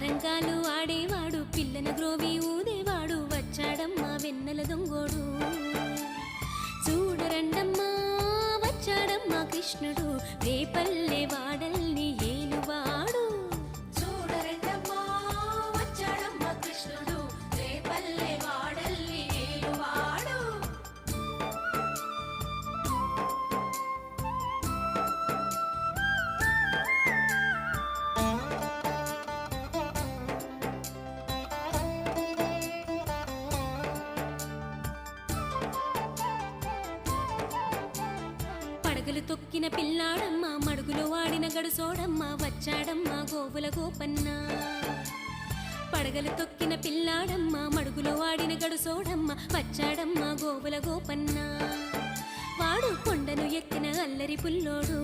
మారంగాలు ఆడేవాడు పిల్లన గ్రోవి ఊదేవాడు వచ్చాడమ్మా వెన్నెల దొంగోడు చూడరండమ్మా వచ్చాడమ్మా కృష్ణుడు రేపల్లె వాడల్ని ఏలువాడు చూడరండమ్మా వచ్చాడమ్మా కృష్ణుడు రేపల్లె వాడల్ని ఏలువాడు పడగలు తొక్కిన పిల్లాడమ్మా మడుగులో వాడిన గడుసోడమ్మా వచ్చాడమ్మా గోవుల గోపన్న పడగలు తొక్కిన పిల్లాడమ్మా మడుగులో వాడిన గడుసోడమ్మా వచ్చాడమ్మా గోవుల గోపన్న వాడు కొండను ఎక్కిన అల్లరి పుల్లోడు